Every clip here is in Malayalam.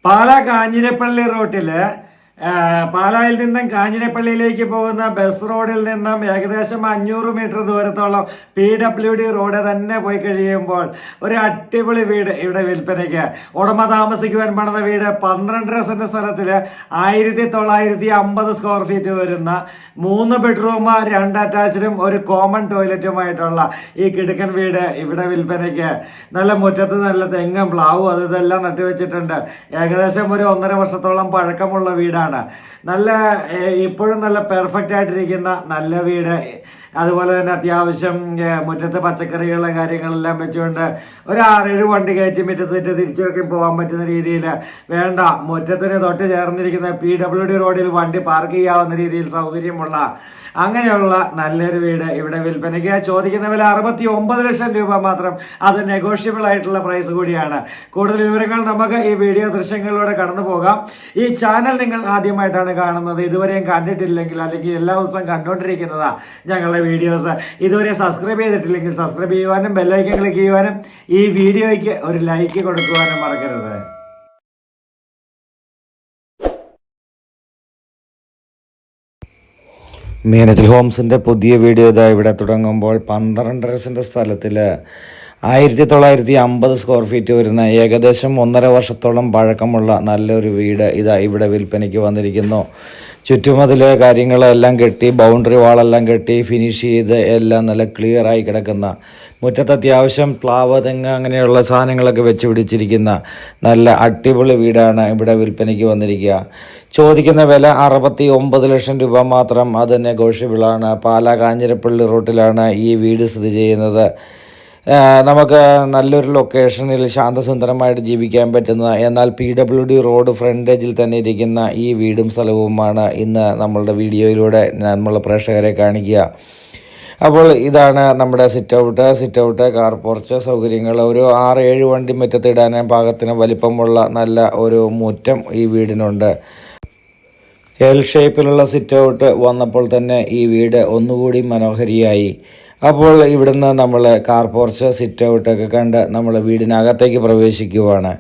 പാലാ കാഞ്ഞിരപ്പള്ളി റൂട്ടില് പാലായിൽ നിന്നും കാഞ്ഞിരപ്പള്ളിയിലേക്ക് പോകുന്ന ബസ് റോഡിൽ നിന്നും ഏകദേശം 500 മീറ്റർ ദൂരത്തോളം PWD റോഡ് തന്നെ പോയി കഴിയുമ്പോൾ ഒരു അടിപൊളി വീട് ഇവിടെ വിൽപ്പനയ്ക്ക്. ഉടമ താമസിക്കുവാൻ പണിത വീട് 12.5 സെന്റ് സ്ഥലത്തില് 1950 സ്ക്വയർ ഫീറ്റ് വരുന്ന 3 ബെഡ്റൂം 2 അറ്റാച്ച്ഡും ഒരു കോമൺ ടോയ്ലറ്റുമായിട്ടുള്ള ഈ കിടുക്കൻ വീട് ഇവിടെ വിൽപ്പനയ്ക്ക്. നല്ല മുറ്റത്ത് നല്ല തെങ്ങും പ്ലാവും ഇതെല്ലാം നട്ടുവെച്ചിട്ടുണ്ട്. ഏകദേശം ഒരു 1.5 വർഷത്തോളം പഴക്കമുള്ള വീടാണ്. നല്ല ഇപ്പോഴും നല്ല പെർഫെക്റ്റ് ആയിട്ടിരിക്കുന്ന നല്ല വീട്. അതുപോലെ തന്നെ അത്യാവശ്യം മുറ്റത്ത് പച്ചക്കറികളുടെ കാര്യങ്ങളെല്ലാം വെച്ചുകൊണ്ട് ഒരു 6-7 വണ്ടി കയറ്റി മുറ്റത്തിട്ട് തിരിച്ചൊക്കെ പോകാൻ പറ്റുന്ന രീതിയിൽ വേണ്ട, മുറ്റത്തിന് തൊട്ട് ചേർന്നിരിക്കുന്ന PWD റോഡിൽ വണ്ടി പാർക്ക് ചെയ്യാവുന്ന രീതിയിൽ സൗകര്യമുള്ള അങ്ങനെയുള്ള നല്ലൊരു വീട് ഇവിടെ വിൽപ്പനയ്ക്ക്. ചോദിക്കുന്ന വില 69 ലക്ഷം രൂപ മാത്രം. അത് നെഗോഷ്യബിൾ ആയിട്ടുള്ള പ്രൈസ് കൂടിയാണ്. കൂടുതൽ വിവരങ്ങൾ നമുക്ക് ഈ വീഡിയോ ദൃശ്യങ്ങളിലൂടെ കടന്നു പോകാം. ഈ ചാനൽ നിങ്ങൾ ആദ്യമായിട്ടാണ് കാണുന്നത്, ഇതുവരെയും കണ്ടിട്ടില്ലെങ്കിൽ അല്ലെങ്കിൽ എല്ലാ ദിവസവും കണ്ടുകൊണ്ടിരിക്കുന്നതാ ഞങ്ങളുടെ വീഡിയോസ്, ഇതുവരെ സബ്സ്ക്രൈബ് ചെയ്തിട്ടില്ലെങ്കിൽ സബ്സ്ക്രൈബ് ചെയ്യുവാനും ബെല്ലൈക്കൻ ക്ലിക്ക് ചെയ്യുവാനും ഈ വീഡിയോയ്ക്ക് ഒരു ലൈക്ക് കൊടുക്കുവാനും മറക്കരുത്. മീനച്ചിൽ ഹോംസിൻ്റെ പുതിയ വീഡിയോ ഇതാ ഇവിടെ തുടങ്ങുമ്പോൾ 12.5 സെന്റ് സ്ഥലത്തിൽ 1950 സ്ക്വയർ ഫീറ്റ് വരുന്ന ഏകദേശം 1.5 വർഷത്തോളം പഴക്കമുള്ള നല്ലൊരു വീട് ഇതാ ഇവിടെ വിൽപ്പനയ്ക്ക് വന്നിരിക്കുന്നു. ചുറ്റുമതിലെ കാര്യങ്ങളെല്ലാം കെട്ടി, ബൗണ്ടറി വാളെല്ലാം കെട്ടി, ഫിനിഷ് ചെയ്ത് എല്ലാം നല്ല ക്ലിയറായി കിടക്കുന്ന, മുറ്റത്ത് അത്യാവശ്യം പ്ലാവ്, തെങ്ങ് അങ്ങനെയുള്ള സാധനങ്ങളൊക്കെ വെച്ച് പിടിച്ചിരിക്കുന്ന നല്ല അടിപൊളി വീടാണ് ഇവിടെ വിൽപ്പനയ്ക്ക് വന്നിരിക്കുക. ചോദിക്കുന്ന വില 69 ലക്ഷം രൂപ മാത്രം. അത് നെഗോഷ്യബിളാണ്. പാലാ കാഞ്ഞിരപ്പള്ളി റൂട്ടിലാണ് ഈ വീട് സ്ഥിതി ചെയ്യുന്നത്. നമുക്ക് നല്ലൊരു ലൊക്കേഷനിൽ ശാന്തസുന്ദരമായിട്ട് ജീവിക്കാൻ പറ്റുന്ന, എന്നാൽ PWD റോഡ് ഫ്രണ്ടേജിൽ തന്നെ ഇരിക്കുന്ന ഈ വീടും സ്ഥലവുമാണ് ഇന്ന് നമ്മളുടെ വീഡിയോയിലൂടെ നമ്മൾ പ്രേക്ഷകരെ കാണിക്കുക. അപ്പോൾ ഇതാണ് നമ്മുടെ സിറ്റ് ഔട്ട് കാർ പോർച്ച് സൗകര്യങ്ങൾ. ഒരു 6-7 വണ്ടി മുറ്റത്തിടാൻ പാകത്തിന് വലിപ്പമുള്ള നല്ല ഒരു മുറ്റം ഈ വീടിനുണ്ട്. എൽ ഷേപ്പിലുള്ള സിറ്റ് ഔട്ട് വന്നപ്പോൾ തന്നെ ഈ വീട് ഒന്നുകൂടി മനോഹരിയായി. അപ്പോൾ ഇവിടുന്ന് നമ്മൾ കാർ പോർച്ച്, സിറ്റ് ഔട്ടൊക്കെ കണ്ട് നമ്മൾ വീടിനകത്തേക്ക് പ്രവേശിക്കുവാണ്.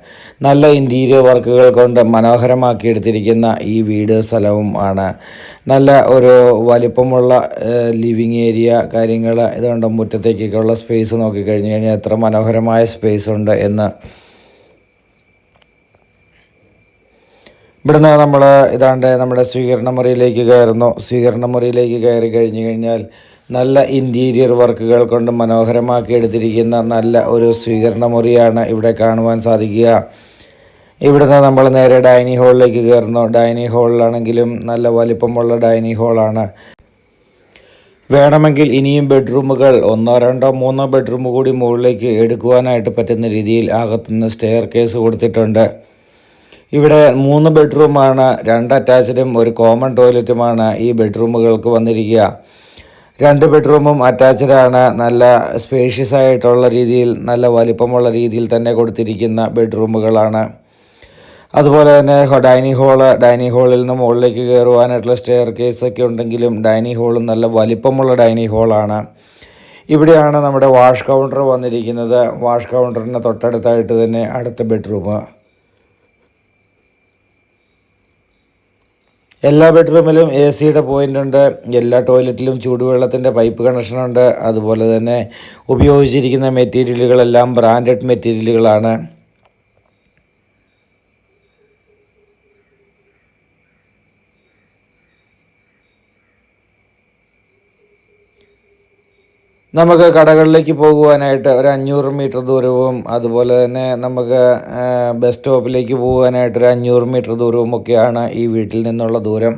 നല്ല ഇൻറ്റീരിയർ വർക്കുകൾ കൊണ്ട് മനോഹരമാക്കി എടുത്തിരിക്കുന്ന ഈ വീട് സ്ഥലവും ആണ്. നല്ല ഒരു വലിപ്പമുള്ള ലിവിങ് ഏരിയ കാര്യങ്ങൾ ഇതുകൊണ്ട് മുറ്റത്തേക്കൊക്കെയുള്ള സ്പേസ് നോക്കിക്കഴിഞ്ഞ് കഴിഞ്ഞാൽ എത്ര മനോഹരമായ സ്പേസ് ഉണ്ട് എന്ന്. ഇവിടുന്ന് നമ്മൾ ഇതാണ്ട് നമ്മുടെ സ്വീകരണ മുറിയിലേക്ക് കയറുന്നു. സ്വീകരണ മുറിയിലേക്ക് കയറി കഴിഞ്ഞ് കഴിഞ്ഞാൽ നല്ല ഇൻറ്റീരിയർ വർക്കുകൾ കൊണ്ട് മനോഹരമാക്കി എടുത്തിരിക്കുന്ന നല്ല ഒരു സ്വീകരണ മുറിയാണ് ഇവിടെ കാണുവാൻ സാധിക്കുക. ഇവിടുന്ന് നമ്മൾ നേരെ ഡൈനിങ് ഹാളിലേക്ക് കയറുന്നു. ഡൈനിങ് ഹാളിലാണെങ്കിലും നല്ല വലിപ്പമുള്ള ഡൈനിങ് ഹാളാണ്. വേണമെങ്കിൽ ഇനിയും ബെഡ്റൂമുകൾ 1, 2, 3 ബെഡ്റൂം കൂടി മുകളിലേക്ക് എടുക്കുവാനായിട്ട് പറ്റുന്ന രീതിയിൽ അകത്തുനിന്ന് സ്റ്റെയർ കേസ് കൊടുത്തിട്ടുണ്ട്. ഇവിടെ 3 ബെഡ്റൂമാണ്, 2 അറ്റാച്ച്ഡും ഒരു കോമൺ ടോയ്ലറ്റുമാണ് ഈ ബെഡ്റൂമുകൾക്ക് വന്നിരിക്കുക. 2 ബെഡ്റൂമും അറ്റാച്ച്ഡാണ്. നല്ല സ്പേഷ്യസ് ആയിട്ടുള്ള രീതിയിൽ, നല്ല വലിപ്പമുള്ള രീതിയിൽ തന്നെ കൊടുത്തിരിക്കുന്ന ബെഡ്റൂമുകളാണ്. അതുപോലെ തന്നെ ഡൈനിങ് ഹാളിൽ നിന്ന് മുകളിലേക്ക് കയറുവാനായിട്ടുള്ള സ്റ്റെയർ കേസൊക്കെ ഉണ്ടെങ്കിലും ഡൈനിങ് ഹാളും നല്ല വലിപ്പമുള്ള ഡൈനിങ് ഹാളാണ്. ഇവിടെയാണ് നമ്മുടെ വാഷ് കൗണ്ടർ വന്നിരിക്കുന്നത്. വാഷ് കൗണ്ടറിന് തൊട്ടടുത്തായിട്ട് തന്നെ അടുത്ത ബെഡ്റൂം. എല്ലാ ബെഡ്റൂമിലും AC പോയിൻ്റ് ഉണ്ട്. എല്ലാ ടോയ്ലറ്റിലും ചൂടുവെള്ളത്തിൻ്റെ പൈപ്പ് കണക്ഷനുണ്ട്. അതുപോലെ തന്നെ ഉപയോഗിച്ചിരിക്കുന്ന മെറ്റീരിയലുകളെല്ലാം ബ്രാൻഡഡ് മെറ്റീരിയലുകളാണ്. നമുക്ക് കടകളിലേക്ക് പോകുവാനായിട്ട് ഒരു 500 മീറ്റർ ദൂരവും, അതുപോലെ തന്നെ നമുക്ക് ബസ് സ്റ്റോപ്പിലേക്ക് പോകുവാനായിട്ട് ഒരു 500 മീറ്റർ ദൂരവുമൊക്കെയാണ് ഈ വീട്ടിൽ നിന്നുള്ള ദൂരം.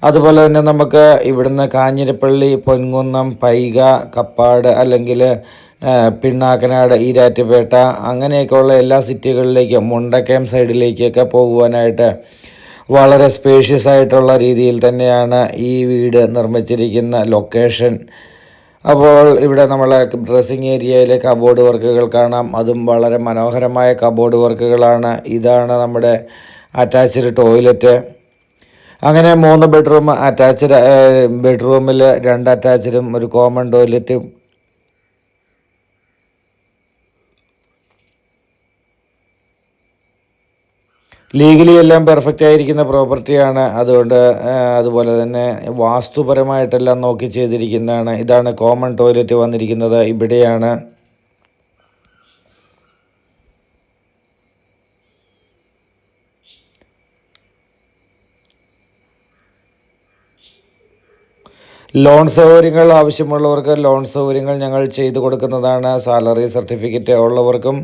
അതുപോലെ തന്നെ നമുക്ക് ഇവിടുന്ന് കാഞ്ഞിരപ്പള്ളി, പൊൻകുന്നം, പൈക, കപ്പാട് അല്ലെങ്കിൽ പിണ്ണാക്കനാട്, ഈരാറ്റുപേട്ട അങ്ങനെയൊക്കെയുള്ള എല്ലാ സിറ്റികളിലേക്കും, മുണ്ടക്കയം സൈഡിലേക്കൊക്കെ പോകുവാനായിട്ട് വളരെ സ്പേഷ്യസ് ആയിട്ടുള്ള രീതിയിൽ തന്നെയാണ് ഈ വീട് നിർമ്മിച്ചിരിക്കുന്ന ലൊക്കേഷൻ. അപ്പോൾ ഇവിടെ നമ്മൾ ഡ്രസ്സിങ് ഏരിയയിലെ കബോർഡ് വർക്കുകൾ കാണാം. അതും വളരെ മനോഹരമായ കബോർഡ് വർക്കുകളാണ്. ഇതാണ് നമ്മുടെ അറ്റാച്ച്ഡ് ടോയ്ലറ്റ്. അങ്ങനെ 3 ബെഡ്റൂം അറ്റാച്ച്ഡ്, ബെഡ്റൂമിൽ 2 അറ്റാച്ച്ഡും ഒരു കോമൺ ടോയ്ലറ്റും. ലീഗലി എല്ലാം പെർഫെക്റ്റ് ആയിരിക്കുന്ന പ്രോപ്പർട്ടിയാണ്. അതുകൊണ്ട് അതുപോലെ തന്നെ വാസ്തുപരമായിട്ടെല്ലാം നോക്കി ചെയ്തിരിക്കുന്നതാണ്. ഇതാണ് കോമൺ ടോയ്ലറ്റ് വന്നിരിക്കുന്നത്, ഇവിടെയാണ്. ലോൺ സൗകര്യങ്ങൾ ആവശ്യമുള്ളവർക്ക് ലോൺ സൗകര്യങ്ങൾ ഞങ്ങൾ ചെയ്തു കൊടുക്കുന്നതാണ്. സാലറി സർട്ടിഫിക്കറ്റ് ഉള്ളവർക്കും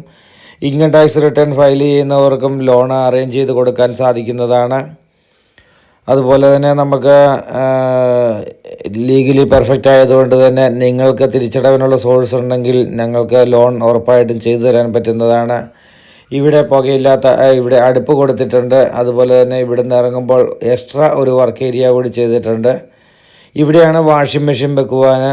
ഇൻകം ടാക്സ് റിട്ടേൺ ഫയൽ ചെയ്യുന്നവർക്കും ലോൺ അറേഞ്ച് ചെയ്ത് കൊടുക്കാൻ സാധിക്കുന്നതാണ്. അതുപോലെ തന്നെ നമുക്ക് ലീഗലി പെർഫെക്റ്റ് ആയതുകൊണ്ട് തന്നെ നിങ്ങൾക്ക് തിരിച്ചടവിനുള്ള സോഴ്സ് ഉണ്ടെങ്കിൽ ഞങ്ങൾക്ക് ലോൺ ഉറപ്പായിട്ടും ചെയ്തു തരാൻ പറ്റുന്നതാണ്. ഇവിടെ പുകയില്ലാത്ത ഇവിടെ അടുപ്പ് കൊടുത്തിട്ടുണ്ട്. അതുപോലെ തന്നെ ഇവിടുന്ന് ഇറങ്ങുമ്പോൾ എക്സ്ട്രാ ഒരു വർക്ക് ഏരിയ കൂടി ചെയ്തിട്ടുണ്ട്. ഇവിടെയാണ് വാഷിംഗ് മെഷീൻ വെക്കുവാൻ.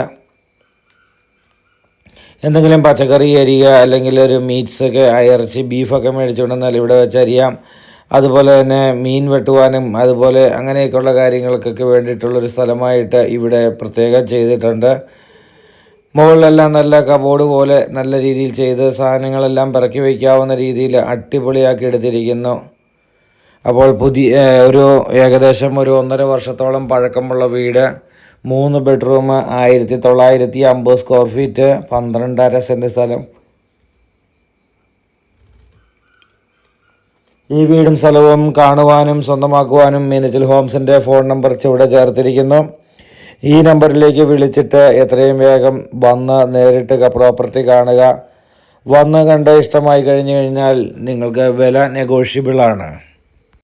എന്തെങ്കിലും പച്ചക്കറി അരിയുക, അല്ലെങ്കിൽ ഒരു മീറ്റ്സൊക്കെ ഇറച്ചി ബീഫൊക്കെ മേടിച്ചുകൊണ്ടെന്നാൽ ഇവിടെ വെച്ച് അരിയാം. അതുപോലെ തന്നെ മീൻ വെട്ടുവാനും അതുപോലെ അങ്ങനെയൊക്കെയുള്ള കാര്യങ്ങൾക്കൊക്കെ വേണ്ടിയിട്ടുള്ളൊരു സ്ഥലമായിട്ട് ഇവിടെ പ്രത്യേകം ചെയ്തിട്ടുണ്ട്. മുകളിലെല്ലാം നല്ല കബോർഡ് പോലെ നല്ല രീതിയിൽ ചെയ്ത് സാധനങ്ങളെല്ലാം പിറക്കി വയ്ക്കാവുന്ന രീതിയിൽ അടിപൊളിയാക്കി എടുത്തിരിക്കുന്നു. അപ്പോൾ ഏകദേശം ഒരു 1.5 വർഷത്തോളം പഴക്കമുള്ള വീട്, 3 ബെഡ്റൂം, 1950 സ്ക്വയർ ഫീറ്റ്, 12.5 സെൻറ്റ് സ്ഥലം. ഈ വീടും സ്ഥലവും കാണുവാനും സ്വന്തമാക്കുവാനും മീനച്ചിൽ ഹോംസിൻ്റെ ഫോൺ നമ്പർ ചുവടെ ചേർത്തിരിക്കുന്നു. ഈ നമ്പറിലേക്ക് വിളിച്ചിട്ട് എത്രയും വേഗം വന്ന് നേരിട്ട് പ്രോപ്പർട്ടി കാണുക. വന്ന് കണ്ട് ഇഷ്ടമായി കഴിഞ്ഞു കഴിഞ്ഞാൽ നിങ്ങൾക്ക് വില നെഗോഷ്യബിളാണ്.